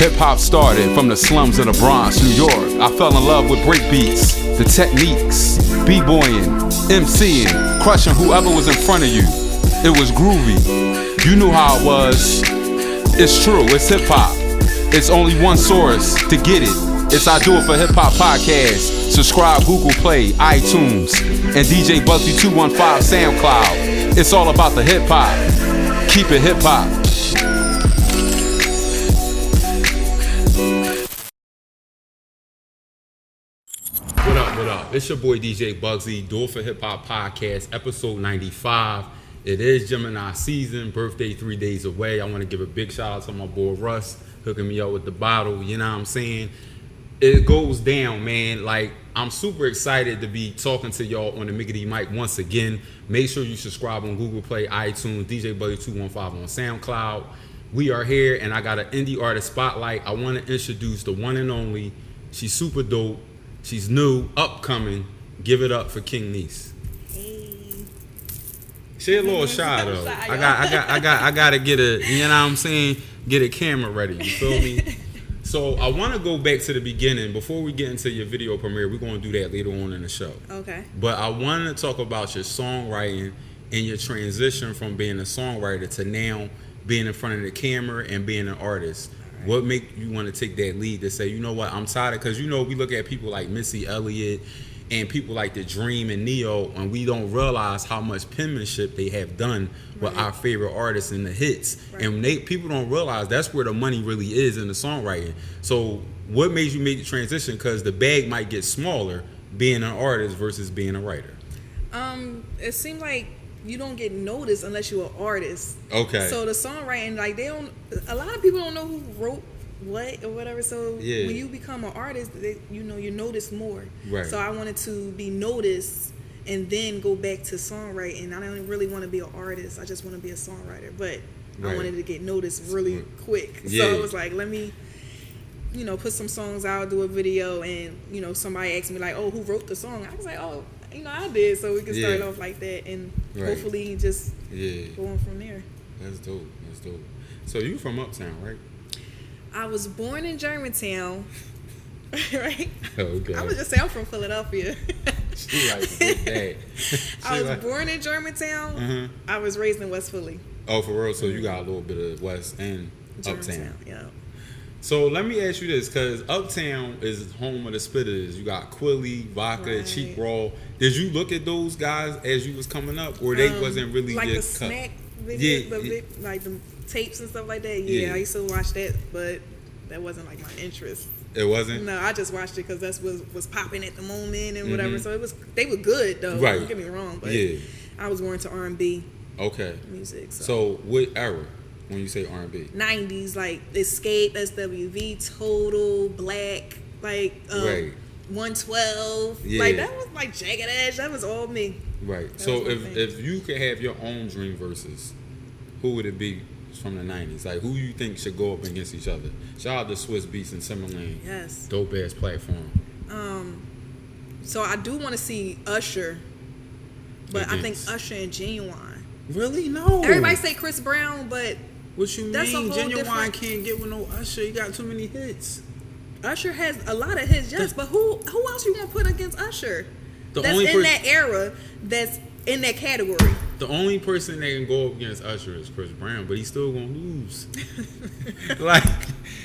Hip-hop started from the slums of the Bronx, New York. I fell in love with break beats, the techniques, b-boying, MCing, crushing whoever was in front of you. It was groovy. You knew how it was. It's true, it's hip-hop. It's only one source to get it. It's I Do It For Hip Hop Podcast. Subscribe Google Play, iTunes, and DJ Bugsy 215 SoundCloud. It's all about the hip-hop. Keep it hip-hop. What up? It's your boy DJ Bugsy, Do It For Hip Hop Podcast, episode 95. It is Gemini season, birthday 3 days away. I want to give a big shout out to my boy Russ, hooking me up with the bottle, you know what I'm saying? It goes down, man. Like, I'm super excited to be talking to y'all on the Miggity Mic once again. Make sure you subscribe on Google Play, iTunes, DJ Bugsy 215 on SoundCloud. We are here, and I got an indie artist spotlight. I want to introduce the one and only. She's super dope. She's new, upcoming. Give it up for King Niece. Hey. She a little shy though. I gotta get a, you know what I'm saying? Get a camera ready. You feel me? So I want to go back to the beginning before we get into your video premiere. We're gonna do that later on in the show. Okay. But I want to talk about your songwriting and your transition from being a songwriter to now being in front of the camera and being an artist. Right. What make you want to take that lead to say, you know what, I'm tired of, because you know we look at people like Missy Elliott and people like The Dream and Neo, and we don't realize how much penmanship they have done with our favorite artists and the hits. Right. And people don't realize that's where the money really is in the songwriting. So what made you make the transition? Because the bag might get smaller being an artist versus being a writer. It seems like you don't get noticed unless you're an artist. Okay. So the songwriting, like, a lot of people don't know who wrote what or whatever. So yeah, when you become an artist, you're noticed more. Right. So I wanted to be noticed and then go back to songwriting. I don't really want to be an artist. I just want to be a songwriter. But I wanted to get noticed really quick. Yeah. So it was like, let me, put some songs out, do a video, and somebody asked me like, oh, who wrote the song? I was like, oh, I did. So we can start off like that, and hopefully just going from there. That's dope. So you from Uptown, right? I was born in Germantown, right? Okay. I would just say I'm from Philadelphia. She like that. I was born in Germantown. Uh-huh. I was raised in West Philly. Oh, for real? So you got a little bit of West and Uptown. Yeah. So let me ask you this, because Uptown is home of the spitters. You got Quilly, Vodka, Cheap Raw. Did you look at those guys as you was coming up, or they wasn't really like your the Smack video, like the tapes and stuff like that? Yeah, I used to watch that, but that wasn't like my interest. It wasn't? No, I just watched it because that's what was popping at the moment and whatever. So they were good though. Right. Don't get me wrong, but I was more into R&B. Okay. Music. So what era? When you say R&B, 90s, like Escape, SWV, Total, Black, like 112, like that was like Jagged Edge. That was all me. Right. That so if you could have your own dream verses, who would it be from the 90s? Like, who you think should go up against each other? Shout out to Swiss Beats and Timberland. Yes. Dope ass platform. So I do want to see Usher, but I think Usher and Genuine. Really? No. Everybody say Chris Brown, but. What you mean? Genuine can't get with no Usher. You got too many hits. Usher has a lot of hits, yes, but who else you want to put against Usher? That's in that era, that's in that category. The only person that can go up against Usher is Chris Brown, but he's still gonna lose. like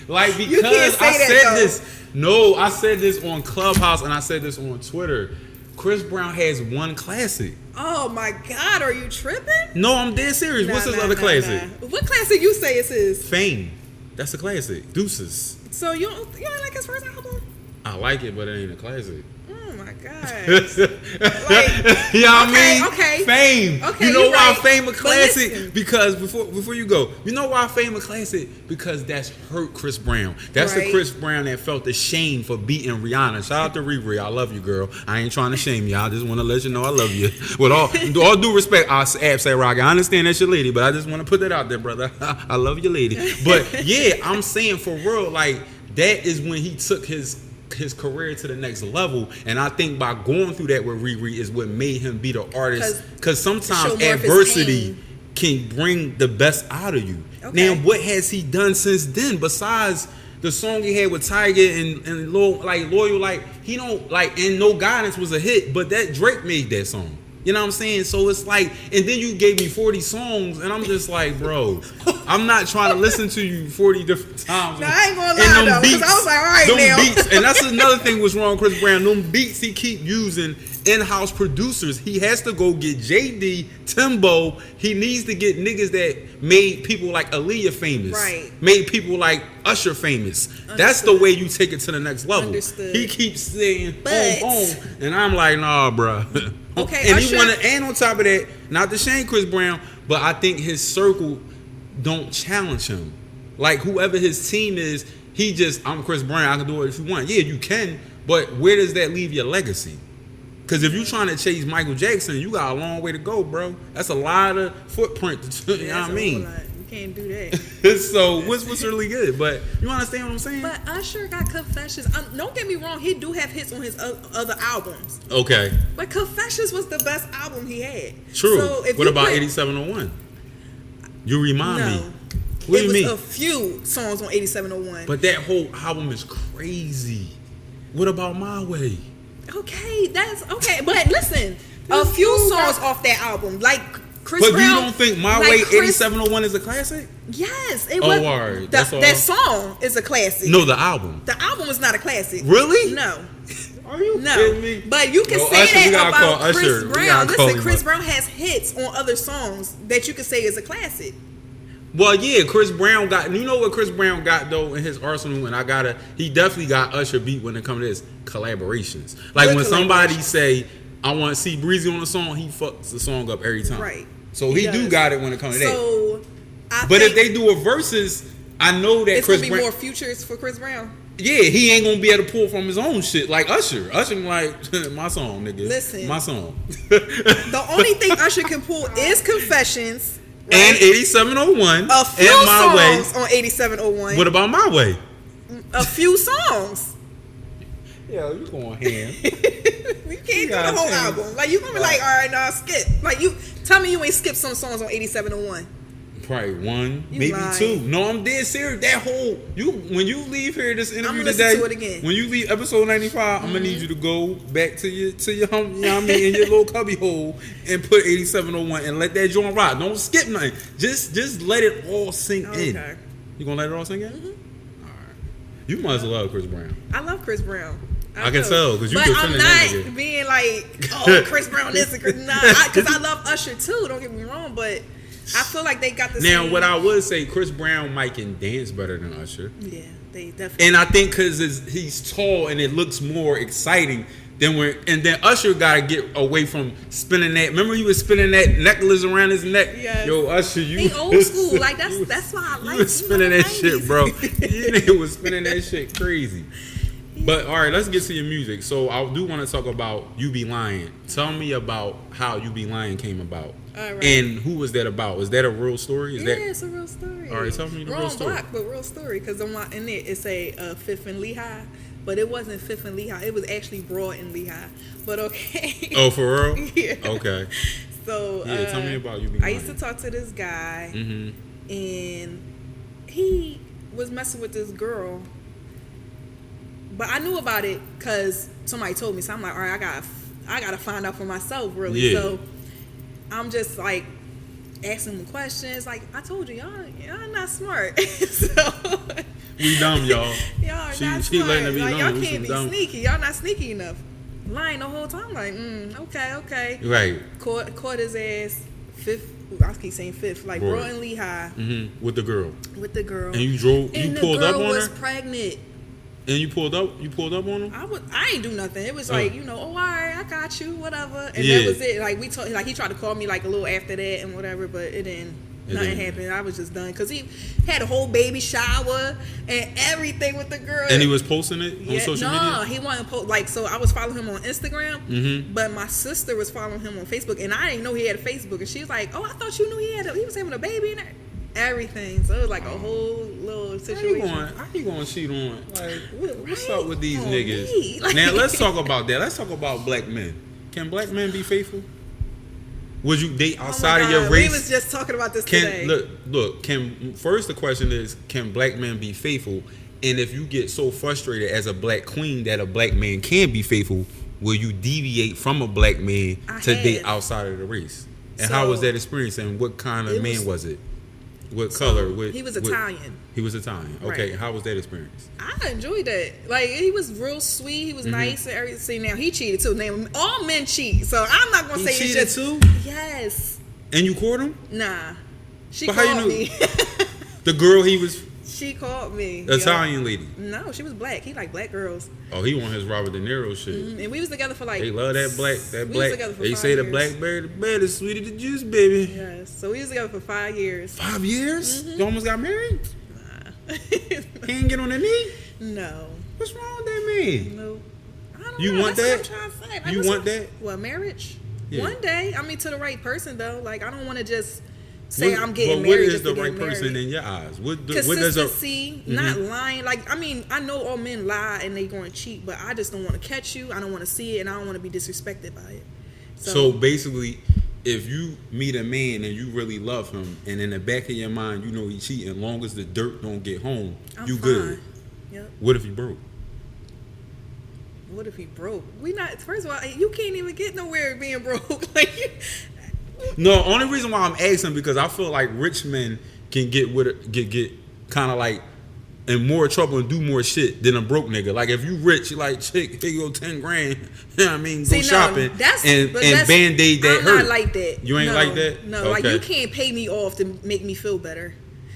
because I said this. No, I said this on Clubhouse and I said this on Twitter. Chris Brown has one classic. Oh my God, are you tripping? No, I'm dead serious. What's his other classic? What classic you say it's his? Fame. That's a classic. Deuces. So you don't like his first album? I like it, but it ain't a classic. Oh my God. You know what I mean? Okay. Fame. Okay, you know why Fame a classic? Because before you go, you know why Fame a classic? Because that's hurt Chris Brown. That's the Chris Brown that felt ashamed for beating Rihanna. Shout out to Riri. I love you, girl. I ain't trying to shame you. I just want to let you know I love you. With all due respect, I say Rocky. I understand that's your lady, but I just want to put that out there, brother. I love your lady. But yeah, I'm saying for real, like that is when he took his career to the next level, and I think by going through that with Riri is what made him be the artist, because sometimes adversity can bring the best out of you. Now what has he done since then besides the song he had with Tiger and Loyal, like he don't like, and No Guidance was a hit, but that Drake made that song. You know what I'm saying? So it's like, and then you gave me 40 songs, and I'm just like, bro, I'm not trying to listen to you 40 different times. No, I ain't gonna lie though, because I was like, all right now. Beats, and that's another thing what's wrong with Chris Brown. Them beats he keep using in-house producers. He has to go get JD, Timbo. He needs to get niggas that made people like Aaliyah famous. Right. Made people like Usher famous. Understood. That's the way you take it to the next level. Understood. He keeps saying home, and I'm like, nah, bro. Okay, and Usher, he want to, and on top of that, not to shame Chris Brown, but I think his circle don't challenge him. Like whoever his team is, he just, I'm Chris Brown, I can do it if you want. Yeah, you can, but where does that leave your legacy? Because if you're trying to chase Michael Jackson, you got a long way to go, bro. That's a lot of footprint to, you know what I mean? You can't do that. So what's really good? But you understand what I'm saying? But Usher got Confessions. Don't get me wrong, he do have hits on his other albums. Okay. But Confessions was the best album he had. True. So if what about 8701? You remind me. What do you mean? It was a few songs on 8701. But that whole album is crazy. What about My Way? Okay, that's okay. But listen, a few songs off that album, like Chris Brown. But you don't think My Way 8701 is a classic? Yes, it was. All right. That song is a classic. No, the album. The album is not a classic. Really? No. Are you kidding me? But you can say Usher, that about Chris Usher. Brown. Listen, Chris Brown has hits on other songs that you can say is a classic. Well, yeah, Chris Brown got. You know what Chris Brown got though in his arsenal, and he definitely got Usher beat when it comes to his collaborations. Like when somebody say, "I want to see Breezy on a song," he fucks the song up every time. Right. So he do got it when it comes to that. So, but if they do a versus, I know that it's Chris gonna be Brown, more futures for Chris Brown. Yeah, he ain't gonna be able to pull from his own shit like Usher. Usher like my song, nigga. Listen, my song. The only thing Usher can pull is Confessions. Right? And 8701. A few and My songs on 8701. What about My Way? A few songs. Yo, you going ham. We can't do the whole album. Like, you gonna be like, all right, nah, skip. Like, you tell me you ain't skipped some songs on 8701. Probably one, you maybe lying. two. No, I'm dead serious. That whole when you leave here this interview today, to it again. When you leave episode 95, I'm gonna need you to go back to your you know what I mean, in your little cubby hole and put 8701 and let that joint rock. Don't skip nothing. Just let it all sink in. You gonna let it all sink in? Mm-hmm. All right. You must love Chris Brown. I love Chris Brown. I can tell because you. But I'm not being like, oh, Chris Brown this and Chris because I love Usher too. Don't get me wrong, but I feel like they got the now. same. What I would say, Chris Brown might can dance better than Usher. Yeah, they definitely. And I think because he's tall and it looks more exciting than and then Usher got to get away from spinning that. Remember, he was spinning that necklace around his neck. Yes. Yo, Usher, he old school. Like that's why I like. You was spinning that shit, bro. You nigga was spinning that shit crazy. But all right, let's get to your music. So I do want to talk about You Be Lyin. Tell me about how You Be Lyin came about. All right. And who was that about? Is that a real story? It's a real story. All right, tell me the real story. Wrong block, but real story. Because in it, it's a Fifth and Lehigh. But it wasn't Fifth and Lehigh. It was actually Broad and Lehigh. But okay. Oh, for real? Yeah. Okay. So tell me about You Be Lyin. I used to talk to this guy. Mm-hmm. And he was messing with this girl. But I knew about it because somebody told me. So I'm like, all right, I gotta find out for myself, really. Yeah. So I'm just like asking them questions. Like I told you, y'all not smart. So we dumb, y'all. Y'all are not smart. Like, y'all can't be sneaky. Y'all not sneaky enough. Lying the whole time. Like, okay. Right. Caught his ass. Fifth. I keep saying Fifth. Like Broad and Lehigh. Mm-hmm. With the girl. And you drove. And you pulled up on her. And the girl was pregnant. And you pulled up on him? I ain't do nothing. It was like, all right, I got you, whatever. And that was it. Like he tried to call me like a little after that and whatever, but nothing happened. I was just done because he had a whole baby shower and everything with the girl. And he was posting it on social media? No, he wasn't post. So I was following him on Instagram, but my sister was following him on Facebook, and I didn't know he had a Facebook. And she was like, "Oh, I thought you knew he was having a baby in there." Everything. So it was like a whole little situation. How you going to cheat on? Like, what's up with these niggas? Like, now, let's talk about that. Let's talk about black men. Can black men be faithful? Would you date outside of your race? We was just talking about this today. Look. First, the question is, can black men be faithful? And if you get so frustrated as a black queen that a black man can be faithful, will you deviate from a black man to date outside of the race? And how was that experience? And what kind of man was it? What color? He was Italian. He was Italian. Okay, right. How was that experience? I enjoyed that. Like, he was real sweet. He was nice and everything. Now, he cheated too. Now, all men cheat, so I'm not gonna say he it's cheated just too. Yes. And you courted him? Nah, she but called me. The girl he was. She called me. The Italian lady. No, she was black. He like black girls. Oh, he want his Robert De Niro shit. And we was together for like. They love that black. We was together for they 5 say years. the blackberry, the bed is sweeter than juice, baby. Yes. So we was together for 5 years. 5 years? You almost got married? Nah. He ain't get on the knee? No. What's wrong with that man? No. I don't You know. want That's that? what I'm trying to say. Like, You want that? What, marriage? Yeah. One day. I mean, to the right person though. Like, I don't want to just say I'm getting married. What is the right person in your eyes? Consistency, not lying. Like, I mean, I know all men lie and they going to cheat, but I just don't want to catch you. I don't want to see it, and I don't want to be disrespected by it. So basically, if you meet a man and you really love him, and in the back of your mind you know he cheating, as long as the dirt don't get home, you fine. Good. Yep. What if he broke? What if he broke? First of all, you can't even get nowhere being broke. Like. No, only reason why I'm asking because I feel like rich men can get kind of like in more trouble and do more shit than a broke nigga. Like if you rich, you like chick, here you go 10 grand. You know what I mean? Go shopping and band-aid that hurt. I'm not like that. You ain't like that? No, okay. Like you can't pay me off to make me feel better.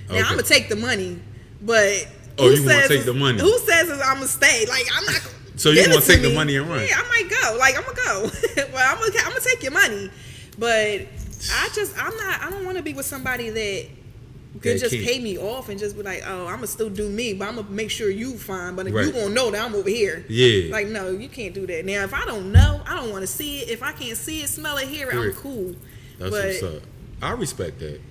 Now I'm gonna take the money, but you want to take the money? Who says I'm gonna stay? Like I'm not. So you want to take the money and run? Yeah, I might go. Like I'm gonna go. Well, I'm gonna take your money. But I don't want to be with somebody that could just pay me off and just be like, oh, I'm going to still do me, but I'm going to make sure you fine. But if you going to know that I'm over here. Yeah. Like, no, you can't do that. Now, if I don't know, I don't want to see it. If I can't see it, smell it, hear it, I'm cool. That's what's up. I respect that.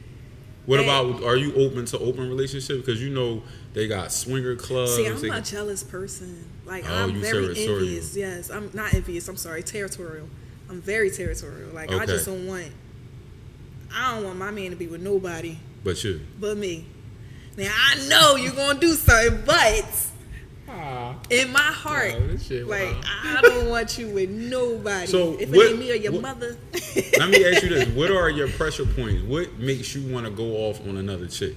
What about, are you open to open relationships? Because you know they got swinger clubs. See, I'm a jealous person. Like, I'm very envious. Yes, I'm not envious. I'm sorry, territorial. I'm very territorial. Like, I just don't want my man to be with nobody. But you. But me. Now, I know you're going to do something, but in my heart, I don't want you with nobody. So if it ain't me or your mother. Let me ask you this. What are your pressure points? What makes you want to go off on another chick?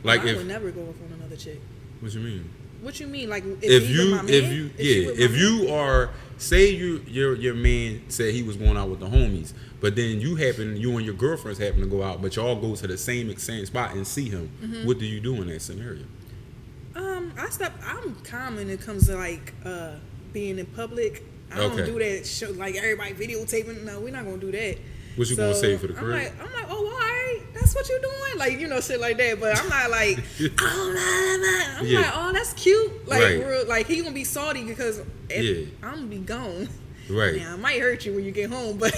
Like I would never go off on another chick. What you mean? What you mean? Like if you are, say your man said he was going out with the homies, but then you and your girlfriends happen to go out, but y'all go to the same spot and see him. Mm-hmm. What do you do in that scenario? I'm calm when it comes to like being in public. I don't do that show like everybody videotaping. No, we're not gonna do that. What you gonna say for the crib? I'm like, oh, all right, that's what you're doing, like shit like that. But I'm not like, I'm like, oh, that's cute, like real, like he gonna be salty because I'm gonna be gone. Right. Yeah, I might hurt you when you get home, but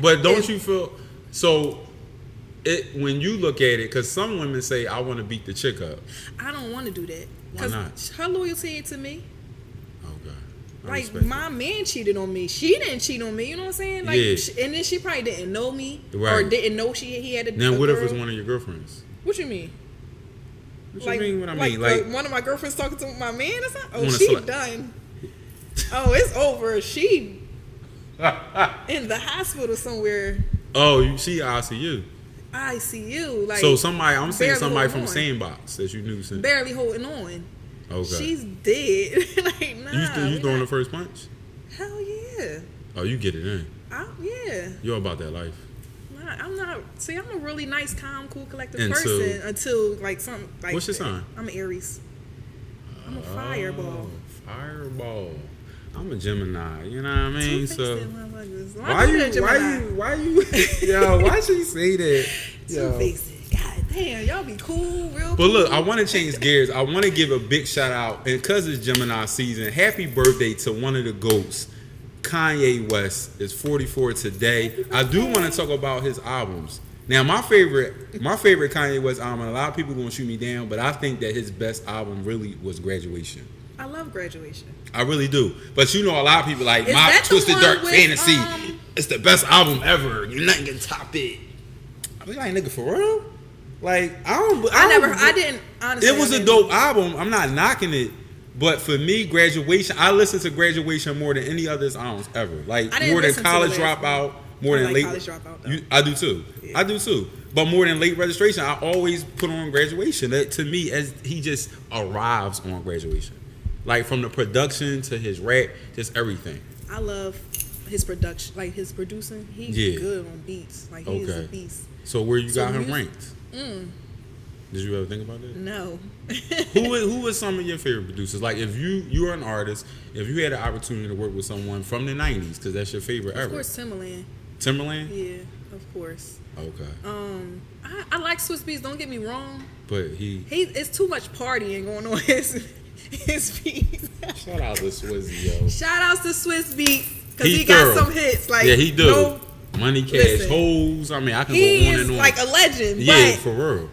but don't you feel so? When you look at it, because some women say, I want to beat the chick up. I don't want to do that. Why not? Her loyalty ain't to me. Oh, God. Like, my man cheated on me. She didn't cheat on me. You know what I'm saying? Like, and then she probably didn't know me. Right. Or didn't know he had a Now, what if it's one of your girlfriends? What you mean? What you mean what I mean? Like one of my girlfriends talking to my man or something? Oh, she done. Oh, it's over. She in the hospital somewhere. Oh, you see ICU. ICU. Like, so I'm saying somebody from Sandbox that you knew since. Barely holding on. Okay. She's dead. Like, nah. You throwing the first punch? Hell yeah. Oh, you get it in. Yeah. You're about that life. I'm not. See, I'm a really nice, calm, cool, collective person until like something like. What's your sign? I'm an Aries. I'm a fireball. Fireball. I'm a Gemini. You know what I mean? So why you? Yo, why should you say that? Two-faced. God damn, y'all be cool, real. But look, I want to change gears. I want to give a big shout out, and because it's Gemini season, happy birthday to one of the GOATs. Kanye West is 44 today. I do want to talk about his albums. Now, my favorite Kanye West album, and a lot of people going to shoot me down, but I think that his best album really was Graduation. I love Graduation. I really do. But you know, a lot of people like, my Twisted Dark Fantasy, it's the best album ever. You're nothing can top it. I be like, nigga, for real? Like I didn't honestly. It was a dope album. I'm not knocking it. But for me, Graduation, I listen to Graduation more than any other songs ever. Like more than College Dropout, more than late. College Dropout, I do too. Yeah. I do too. But more than Late Registration, I always put on Graduation. That to me, as he just arrives on Graduation, like from the production to his rap, just everything. I love his production, like his producing. He's good on beats. Like he is a beast. So where you got him ranked? Did you ever think about that? No. Who is some of your favorite producers? Like if you're an artist, if you had an opportunity to work with someone from the 90s, because that's your favorite ever. Of course, Timbaland. Timbaland? Yeah, of course. Okay. I like Swiss Beats, don't get me wrong. But it's too much partying going on his beats. Shout out to Swizzy, yo. Shout outs to Swiss Beats, because he got some hits. Like, yeah, he do. Money, Cash, Hoes. I mean, I can go on and on. He is like a legend. Yeah, but for real.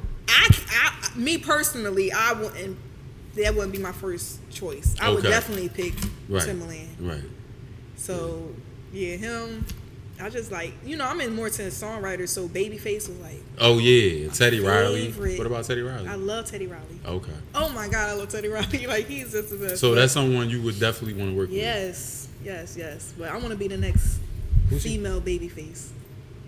Me personally, that wouldn't be my first choice. I would definitely pick Timbaland. Right. So, yeah, him. I just like, I'm more to the songwriter, so Babyface was like... Oh, yeah. Teddy Riley. What about Teddy Riley? I love Teddy Riley. Okay. Oh, my God, I love Teddy Riley. Like, he's just the best. So that's someone you would definitely want to work with? Yes. But I want to be the next female Babyface.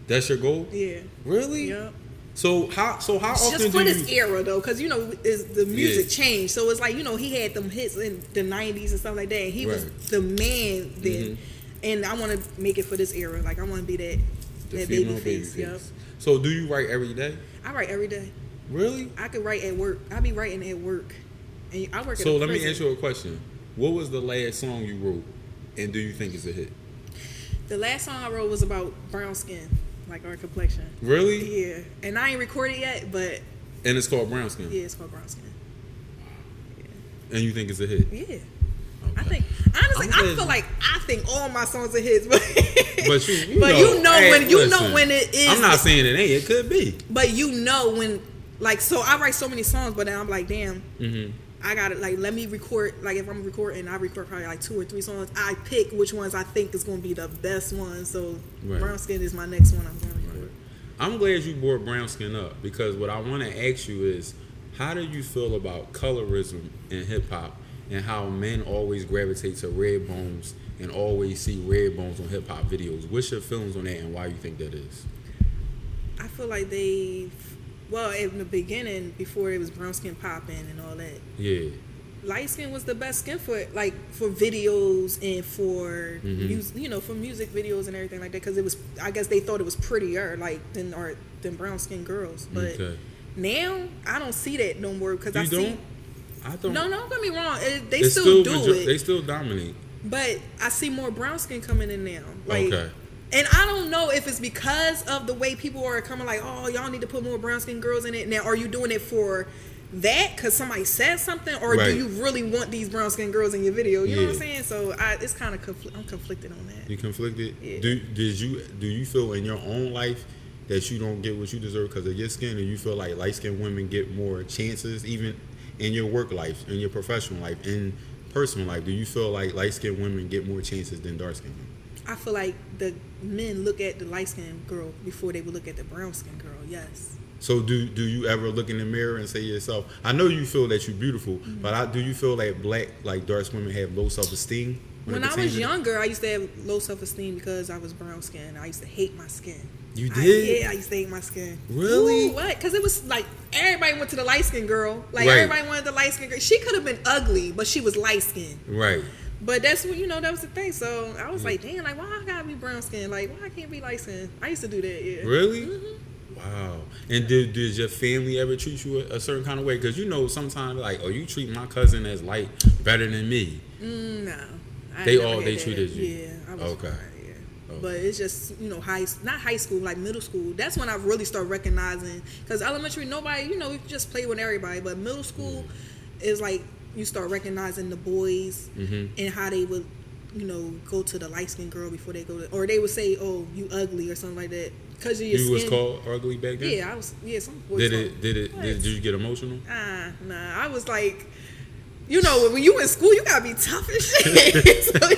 That's your goal? Yeah. Really? Yep. So how often just for this era though, because the music changed, so it's like he had them hits in the 90s and stuff like that. And he was the man then, and I want to make it for this era. Like I want to be that Babyface. Yep. So do you write every day? I write every day. Really? I could write at work. I be writing at work, and I work. So let me ask you a question. What was the last song you wrote, and do you think it's a hit? The last song I wrote was about brown skin. Like our complexion. Really? Yeah. And I ain't recorded yet, but... And it's called Brown Skin? Yeah, it's called Brown Skin. Yeah. And you think it's a hit? Yeah. Okay. I think... Honestly, I think all my songs are hits, but... But you know when it is... I'm not saying it ain't. It could be. But when... Like, so I write so many songs, but then I'm like, damn... I gotta let me record. Like if I'm recording, I record probably like 2 or 3 songs. I pick which ones I think is gonna be the best ones. So Brown Skin is my next one I'm gonna record. I'm glad you brought Brown Skin up because what I want to ask you is, how do you feel about colorism in hip hop and how men always gravitate to red bones and always see red bones on hip hop videos? What's your feelings on that and why you think that is? I feel like well, in the beginning, before it was brown skin popping and all that, light skin was the best skin for videos and for music, for music videos and everything like that. Because I guess they thought it was prettier, than brown skin girls. But now I don't see that no more because I don't. No, don't get me wrong. They still do it. They still dominate. But I see more brown skin coming in now. And I don't know if it's because of the way people are coming like, oh, y'all need to put more brown skin girls in it. Now, are you doing it for that because somebody said something? Or do you really want these brown skin girls in your video? You know what I'm saying? So it's kind of I'm conflicted on that. You conflicted? Yeah. Do you feel in your own life that you don't get what you deserve because of your skin? Or you feel like light-skinned women get more chances even in your work life, in your professional life, in personal life? Do you feel like light-skinned women get more chances than dark-skinned women? I feel like the men look at the light-skinned girl before they would look at the brown-skinned girl, yes. So do you ever look in the mirror and say to yourself, I know you feel that you're beautiful, but do you feel that dark women have low self-esteem? When I was younger, I used to have low self-esteem because I was brown-skinned. I used to hate my skin. You did? I used to hate my skin. Really? Ooh, what? Because it was like everybody went to the light-skinned girl. Everybody wanted the light-skinned girl. She could have been ugly, but she was light-skinned. Right. But that's what that was the thing. So I was like, damn, why I gotta be brown skin? Why I can't be light skin? I used to do that, yeah. Really? Wow. And did your family ever treat you a certain kind of way? Because sometimes you treat my cousin as light better than me. No. They treated you. Yeah, I was fine, yeah. Okay. But it's just not high school, like middle school. That's when I really start recognizing. Because elementary, nobody, you just play with everybody. But middle school is like. You start recognizing the boys and how they would, go to the light-skinned girl before they go to, or they would say, "Oh, you ugly" or something like that because of your skin. You was called ugly back then. Yeah, I was. Yeah, some boys. Did you get emotional? Nah. I was like, you know, when you in school, you gotta be tough as shit. So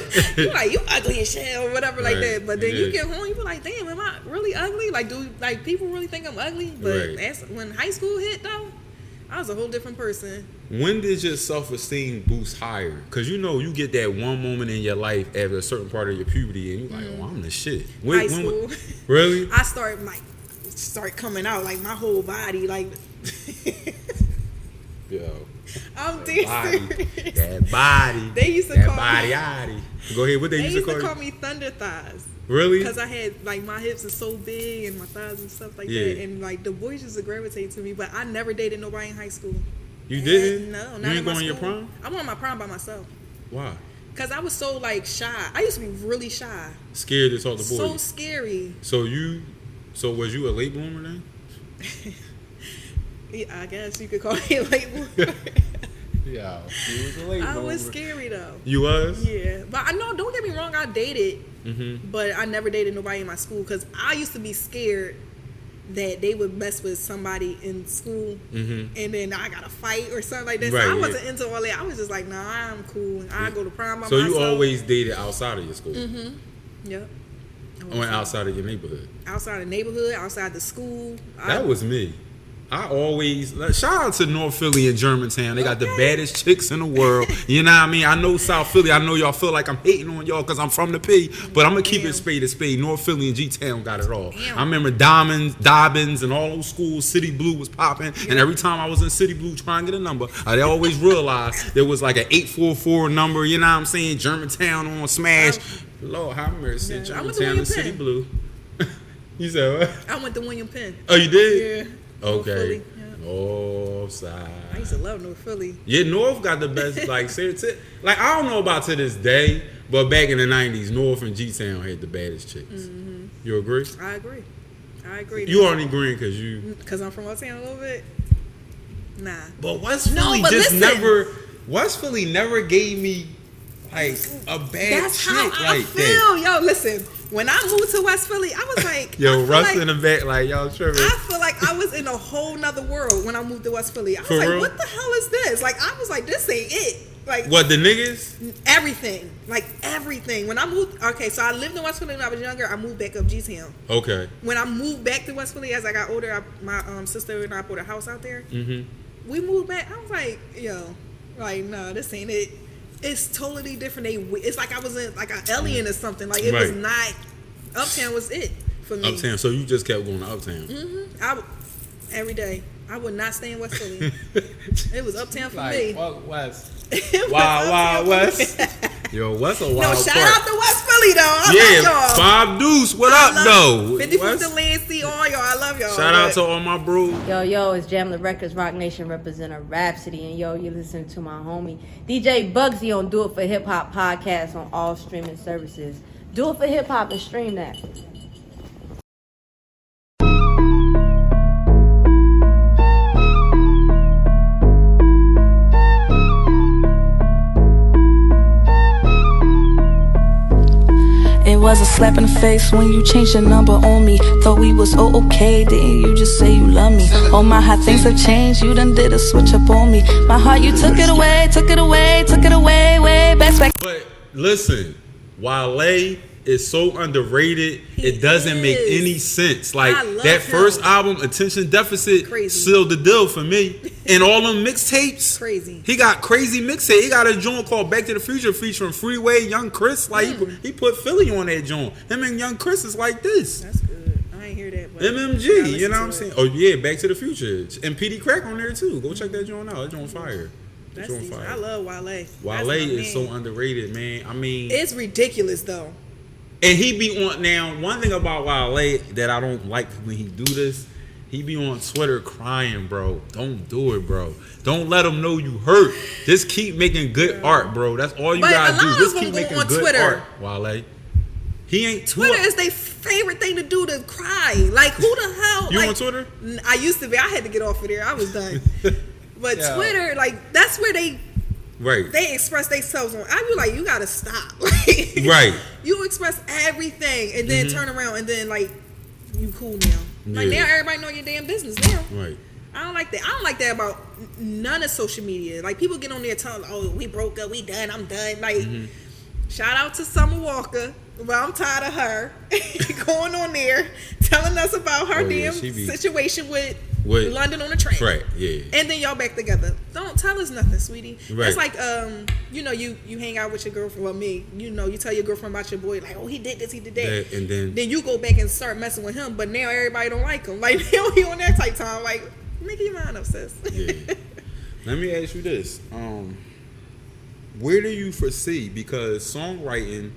you like, you ugly as shit or whatever like that. But then you get home, you be like, damn, am I really ugly? Like, do like people really think I'm ugly? But that's when high school hit though. I was a whole different person. When did your self-esteem boost higher? Because you know you get that one moment in your life after a certain part of your puberty, and you're like, "Oh, I'm the shit." High school. Really? I start coming out like my whole body, like. Yo. I'm decent. That body. They used to call me. Go ahead. What they used to call you? They used to call me Thunder Thighs. Really? Because I had, like, my hips are so big and my thighs and stuff like that. And, like, the boys used to gravitate to me. But I never dated nobody in high school. You didn't? No, not you ain't in my going school. your prom? I went on my prom by myself. Why? Because I was so, like, shy. I used to be really shy. Scared to talk to boys? So scary. So was you a late bloomer then? Yeah, I guess you could call me a late bloomer. Yeah, you was a late bloomer. I was scary, though. You was? Yeah. But I know, don't get me wrong, I dated. But I never dated nobody in my school because I used to be scared that they would mess with somebody in school and then I got to fight or something like that. So I wasn't into all that. I was just like, nah, I'm cool. I go to prom by myself. So you always dated outside of your school? Yep. I went outside of your neighborhood? Outside the neighborhood, outside the school. That was me. I always shout out to North Philly and Germantown. They got the baddest chicks in the world. You know what I mean? I know South Philly. I know y'all feel like I'm hating on y'all because I'm from the P, but I'm gonna keep it spade to spade. North Philly and G-Town got it all. I remember Dobbins and all those schools. City Blue was popping, and every time I was in City Blue trying to get a number, I always realized there was like an 844 number. You know what I'm saying? Germantown on Smash. Lord have mercy, Germantown and City Blue. You said what? I went to William Penn. Oh, you did? Yeah. Okay. North side. I used to love North Philly. Yeah, North got the best. Like I don't know about to this day, but back in the 90s, North and G-Town had the baddest chicks. You agree? I agree. You aren't agreeing because I'm from Uptown a little bit. Nah. But West Philly West Philly never gave me like a bad That's chick how I like feel. that. Yo, listen. When I moved to West Philly, I was like, yo, Russ in the back, like y'all tripping. I feel like I was in a whole nother world when I moved to West Philly. I was like, what the hell is this? Like, I was like, this ain't it. Like, what, the niggas? Everything. Like, everything. When I moved, okay, so I lived in West Philly when I was younger. I moved back up G-Town. Okay. When I moved back to West Philly as I got older, my sister and I bought a house out there. We moved back. I was like, yo, like, no, this ain't it. It's totally different. It's like I was in, like, an alien or something. Like, it was not... Uptown was it for me. Uptown, so you just kept going to Uptown. Every day. I would not stay in West Philly. It was Uptown for me. Fuck West. Wild West. Yo, West a wild No, shout out to West Philly though. I love y'all. Bob Deuce, what up though? 50 the Lansing, all y'all. I love y'all. Shout out to all my bros. Yo, it's Jamla Records, Rock Nation representative Rhapsody, and yo, you listening to my homie DJ Bugsy on Do It for Hip Hop podcast on all streaming services. Do It for Hip Hop and stream that. It was a slap in the face when you changed your number on me. Thought we was okay, didn't you just say you love me? All my hot things have changed, you done did a switch up on me. My heart, you took it away, way back. But listen, Wale is so underrated, it doesn't make any sense. Like, that first album, Attention Deficit, sealed the deal for me. And all them mixtapes, crazy. He got crazy mixtape. He got a joint called Back to the Future featuring Freeway, Young Chris. Like, he put Philly on that joint. Him and Young Chris is like this. That's good. I ain't hear that. But MMG, you know what I'm saying? Oh yeah, Back to the Future. And PD Crack on there too. Go check that joint out. That joint fire. That's fire. I love Wale. Wale is so underrated, man. I mean, it's ridiculous though. And he be on, now one thing about Wale that I don't like when he do this, he be on Twitter crying, bro. Don't do it, bro. Don't let him know you hurt. Just keep making good art, bro. That's all you gotta do. Just keep making good Twitter. Art, Wale. He ain't Twitter is their favorite thing to do, to cry. Like, who the hell? You like, on Twitter? I used to be. I had to get off of there. I was done. But Twitter, like, that's where they express themselves on. I be like, you gotta stop. Like, right. You express everything and then turn around and then, like, you cool now. Like, now everybody know your damn business now. Right. I don't like that. I don't like that about none of social media. Like, people get on there telling, oh, we broke up, we done, I'm done. Like, shout out to Summer Walker. Well, I'm tired of her going on there telling us about her situation with London on the train. Right, yeah. And then y'all back together. Don't tell us nothing, sweetie. Right. It's like, you hang out with your girlfriend. Well, me, you tell your girlfriend about your boy, like, oh, he did this, he did that. And then you go back and start messing with him, but now everybody don't like him. Like, they don't be on that type time. Like, make your mind up, sis. Yeah. Let me ask you this. Where do you foresee, because songwriting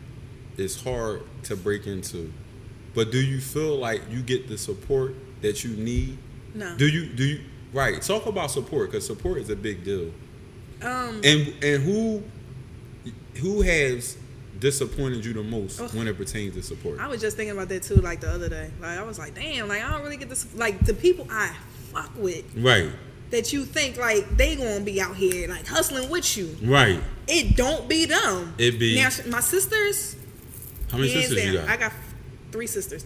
is hard to break into, but do you feel like you get the support that you need? No. Do you right, talk about support, because support is a big deal. And who has disappointed you the most when it pertains to support? I was just thinking about that too, like the other day. Like, I was like, damn, like, I don't really get this. Like, the people I fuck with, right, that you think like they gonna be out here like hustling with you, right? It don't be them. It be now. My sisters. How many sisters you got? I got three sisters.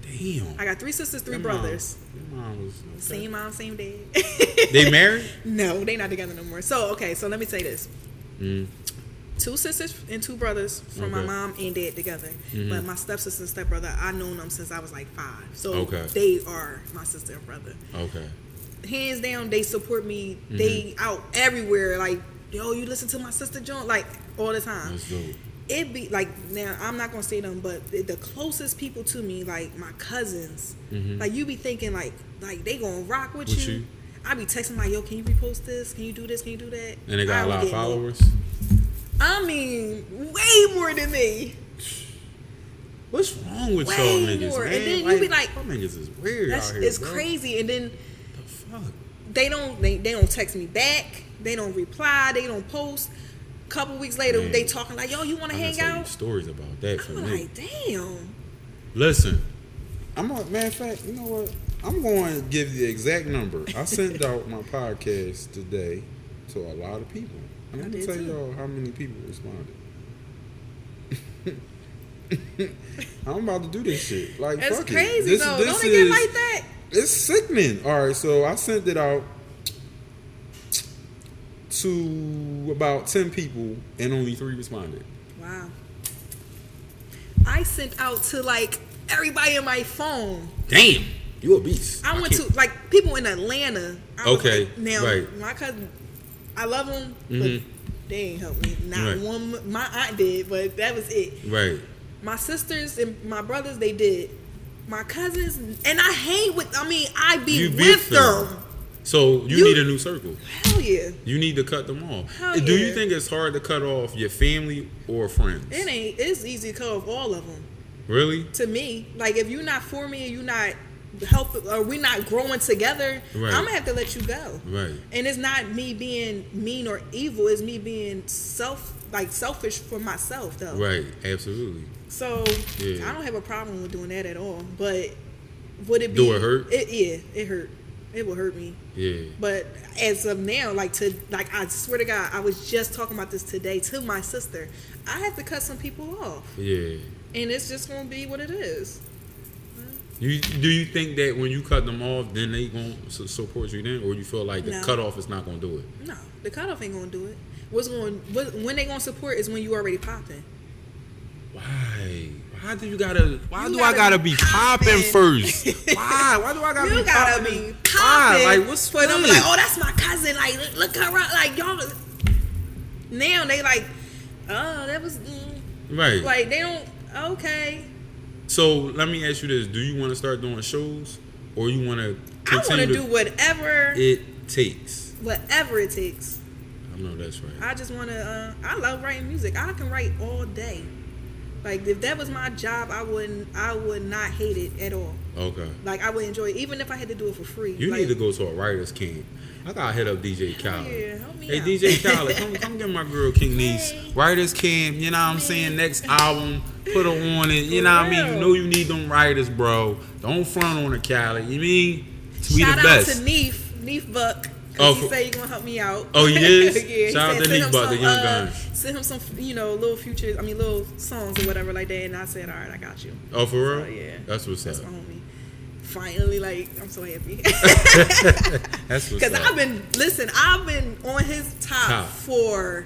Damn. I got 3 sisters, 3 brothers. Your mom was okay. Same mom, same dad. They married? No, they not together no more. So let me say this. 2 sisters and 2 brothers from my mom and dad together. But my stepsister and stepbrother, I known them since I was like 5. So they are my sister and brother. Okay. Hands down, they support me. They out everywhere. Like, yo, you listen to my sister John, like, all the time. That's dope. It be like, now I'm not gonna say them, but the closest people to me, like my cousins, like, you be thinking like they gonna rock with you. I be texting like, yo, can you repost this? Can you do this? Can you do that? And they got a lot of followers. I mean, way more than me. What's wrong with y'all niggas, more. man? And then you be like, y'all niggas is weird out here, it's bro. crazy. And then the fuck? They don't text me back. They don't reply. They don't post. Couple weeks later, they talking like, yo, you want to hang out? Stories about that for me. Like, damn. Listen, matter of fact, you know what? I'm going to give you the exact number. I sent out my podcast today to a lot of people. I'm going to tell y'all how many people responded. I'm about to do this shit. Like, that's fuck crazy, it. though. Don't they get like that? It's sickening. All right, so I sent it out to about 10 people and only 3 responded. Wow. I sent out to like everybody in my phone. Damn, you a beast. I went to like people in Atlanta. My cousin, I love them, but they ain't helped me. Not one. My aunt did, but that was it. Right. My sisters and my brothers, they did. My cousins, and I hang with. I mean, I be with them. So you need a new circle. Hell yeah. You need to cut them off. Hell Do yeah. you think it's hard to cut off your family or friends? It ain't. It's easy to cut off all of them. Really? To me, like, if you're not for me and you're not helping, or we're not growing together, I'm gonna have to let you go. Right. And it's not me being mean or evil. It's me being selfish for myself, though. Right. Absolutely. So I don't have a problem with doing that at all. But would it be? Do it hurt? It hurt. It will hurt me. Yeah. But as of now, I swear to God, I was just talking about this today to my sister. I have to cut some people off. Yeah. And it's just gonna be what it is. Do you think that when you cut them off, then they gonna support you then, or you feel like the cutoff is not gonna do it? No, the cutoff ain't gonna do it. When they gonna support is when you already popping. Why? Why do I gotta be popping first? Why? Why do I gotta be popping? You gotta be popping. Like, what's for them? Like, oh, that's my cousin. Like, look her up. Like, y'all. Now they like, oh, that was right. Like, they don't. Okay. So let me ask you this: do you want to start doing shows, or you want to? I want to do whatever it takes. Whatever it takes. I know that's right. I just want to. I love writing music. I can write all day. Like, if that was my job, I would not hate it at all. Okay. Like, I would enjoy it, even if I had to do it for free. You need to go to a writer's camp. I gotta hit up DJ Khaled. Yeah, help me out. DJ Khaled, come get my girl King Niece. Writers camp, you know what I'm saying? Next album, put her on it. You know what I mean? You know you need them writers, bro. Don't front on her, Khaled. You mean? We the best. Shout out to Neef Buck. He said he's gonna help me out. Oh, he is? Yeah, shout out to Neef Buck, the young gun. Send him some, little songs or whatever like that. And I said, all right, I got you. Oh, for real? So, yeah. That's what's That's up. my homie. finally, like, I'm so happy. That's because I've been on his top for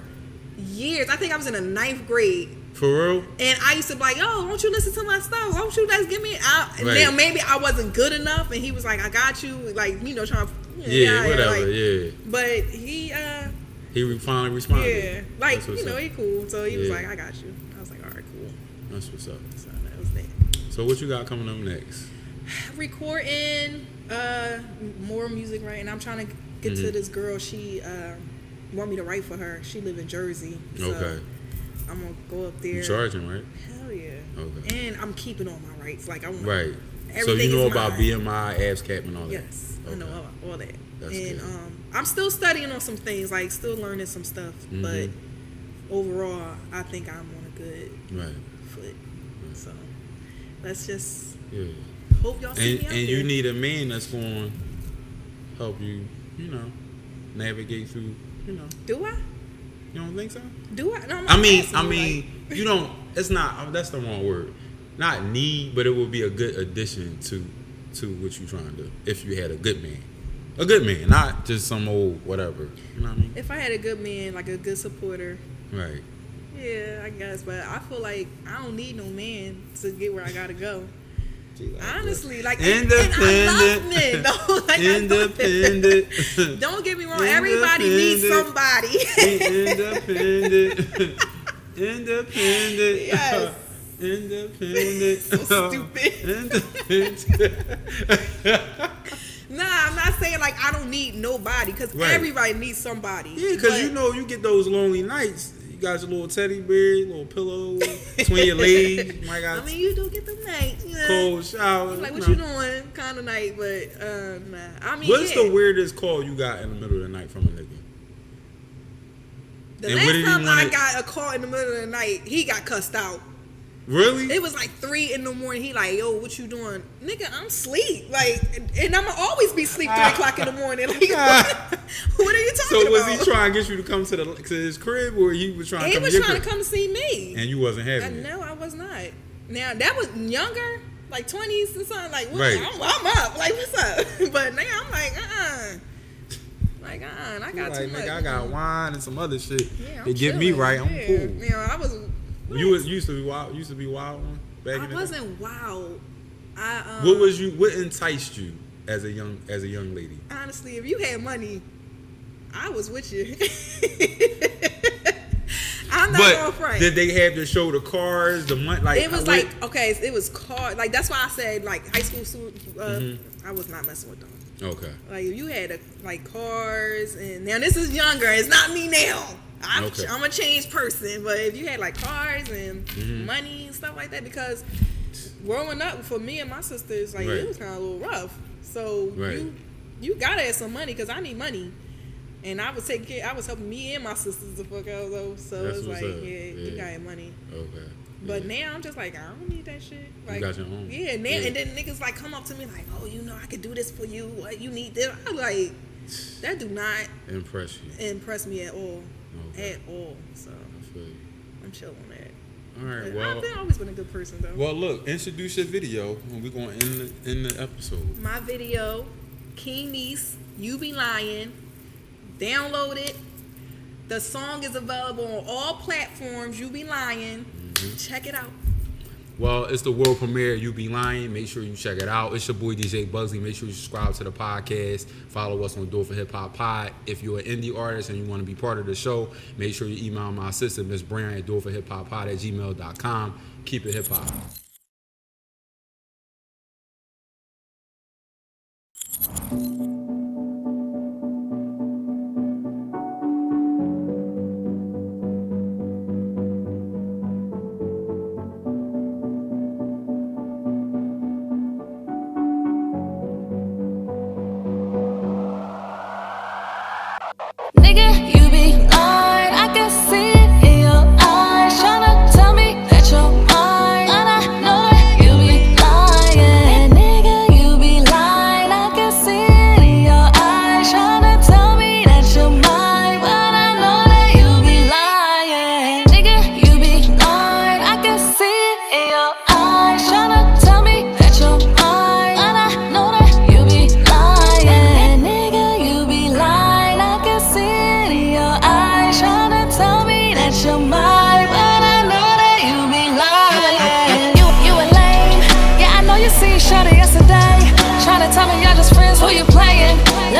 years. I think I was in the 9th grade. For real? And I used to be like, yo, won't you listen to my stuff? Won't you guys give me Now maybe I wasn't good enough, and he was like, I got you, like, you know, trying to But he finally responded. Yeah, like, you know, he cool. So he was like, I got you. I was like, all right, cool. That's what's up. So that was that. So what you got coming up next? Recording more music, right? And I'm trying to get to this girl. She want me to write for her. She live in Jersey. So okay. I'm gonna go up there. You charging, right? Hell yeah. Okay. And I'm keeping all my rights. Like I want. Right. Everything so you know is about mine. BMI, abs cap, and all that. Yes, okay. I know all that. That's and good. I'm still studying on some things, like still learning some stuff. But overall, I think I'm on a good foot. Right. So let's just hope y'all see me out And there. you need a man that's going to help you, you know, navigate through, you know. Do I? You don't think so? Do I? No, I mean, you don't. It's not. That's the wrong word. Not need, but it would be a good addition to what you're trying to do. If you had a good man, not just some old whatever. You know what I mean? If I had a good man, like a good supporter. Right. Yeah, I guess, but I feel like I don't need no man to get where I gotta go. Honestly, like, independent. And I love men, though. Like, independent. Don't get me wrong. Everybody needs somebody. Independent. Independent. Yes. Independent. So stupid. Independent. Nah, I'm not saying like I don't need nobody, because everybody needs somebody. Yeah, because you know you get those lonely nights. You got your little teddy bear, little pillow between your legs. You might got I mean, you do get them nights. You know? Cold shower. Like, what you doing? Kind of night, but nah. I mean, what's the weirdest call you got in the middle of the night from a nigga? The last time I got a call in the middle of the night, he got cussed out. Really? It was like 3 in the morning. He like, yo, what you doing? Nigga, I'm asleep. Like, and I'ma always be asleep 3 o'clock in the morning. Like, what are you talking about? So was he trying to get you to come to his crib, or he was trying to come to your crib? He was trying to come see me. And you wasn't having it? No, I was not. Now, that was younger, like 20s and something. Like, right. I'm up. Like, what's up? But now I'm like, Like, I got too much. Nigga, I got wine and some other shit. Yeah, to get me right, I'm cool. You know, I was... You used to be wild. Used to be wild one back in the day. I wasn't wild. What enticed you as a young lady? Honestly, if you had money, I was with you. I'm not going front. Did they have to show the cars, the money? Like, it was it was car. Like, that's why I said, like, high school students. I was not messing with them. Okay. Like, if you had cars, and now this is younger. It's not me now. I'm a changed person, but if you had like cars and money and stuff like that, because growing up for me and my sisters, like it was kind of a little rough. So you gotta have some money, because I need money, and I was taking care. I was helping me and my sisters to fuck out though. So it's like, you got money. Okay. But now I'm just like, I don't need that shit. Like, you got your own. Yeah. Now and then niggas like come up to me like, oh, you know, I could do this for you. What you need this? I'm like, that do not impress me at all. Okay. At all, so I'm chill on that. All right, well, I've always been a good person though. Well, look, introduce your video, and we're going to end the episode. My video, King Niece, You Be Lyin. Download it. The song is available on all platforms. You Be Lyin. Check it out. Well, it's the world premiere, You Be Lyin. Make sure you check it out. It's your boy DJ Bugsy. Make sure you subscribe to the podcast. Follow us on Do It for Hip Hop Pod. If you're an indie artist and you want to be part of the show, make sure you email my assistant, Miss Brown, at doitforhiphoppod@gmail.com. Keep it hip hop. Nigga, you be lying, I can see it in your eyes, tryna tell me that you're mine, and I know that you be lying. Nigga, you be lying, I can see it in your eyes, tryna tell me that you're mine, but I know that you be lying. Nigga, you be lying, I can see it in your eyes, tryna tell me that you're mine, and I know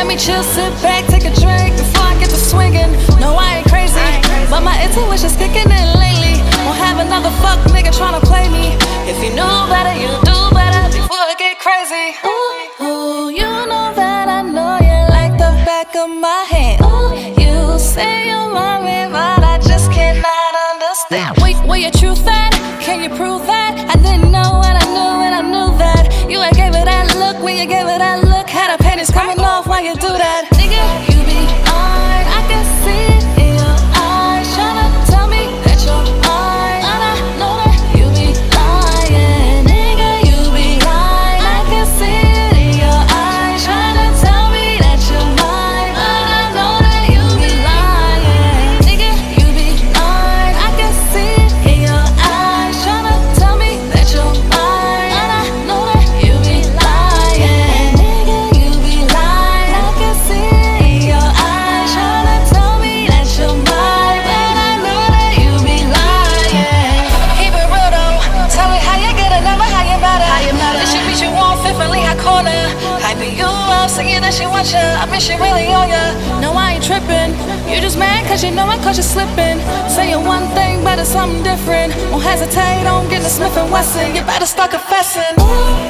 Let me chill, sit back, take a drink before I get to swinging. No, I ain't crazy, but my intuition's kicking in lately. Won't have another fuck nigga tryna play me. If you know better, you do better before it get crazy. Ooh, you know that I know you like the back of my hand. Ooh, you say you love me, but I just cannot understand. Where your truth at? Can you prove that? I didn't know what I knew and I knew that. You ain't gave it that look when you gave it that look. Had the panties coming off while you do that. Nigga, you be lying, I can see it in your eyes. Tryna tell me that you're mine, and I know that you be lying. Nigga, you be lying, I can see it in your eyes. Tryna tell me that you're mine, but I know that you be lying. Nigga, you be lying, I can see it in your eyes. Tryna tell me that you're mine, and I know that you be lying. Nigga, you be lying, I can see it in your eyes. Tryna tell me that you're mine, but I know that you be lying. Keep it real though, tell me how you get it, never how you matter. This shit beat you on fifth and Lehigh corner. Hyping you up, singing that she wants ya. I bet she really on ya. No, I ain't tripping. You just mad cause you know I caught you slipping. Saying one thing but it's something different. Won't hesitate on getting a Smith & Wesson. You better start confessing. Ooh,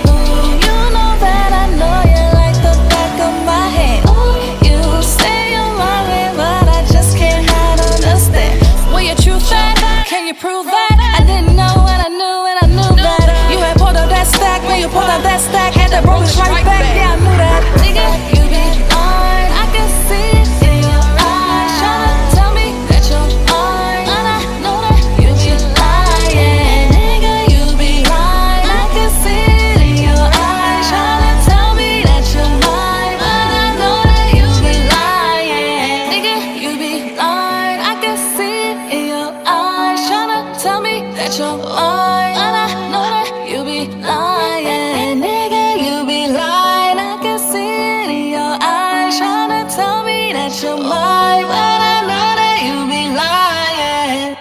you know that I know you like the back of my hand. Ooh, you say you love me but I just can't understand. Where your truth at? Can you prove that? I didn't know and I knew and I knew that. You had pulled up that stack, when you pulled up that stack, had that broken right back, yeah I knew that. Nigga, you be lying, I can see it in your eyes. Tryna tell me that you're mine, and I know that you be lying. Nigga, you be lying, I can see it in your eyes. Tryna tell me that you're mine, but I know that you be lying. Nigga, you be lying, I can see it in your eyes. Tryna tell me that you're mine, and I know that you be lying. Nigga, you be lying, I can see it in your eyes. Tryna tell me that you're mine, but I know that you be lying.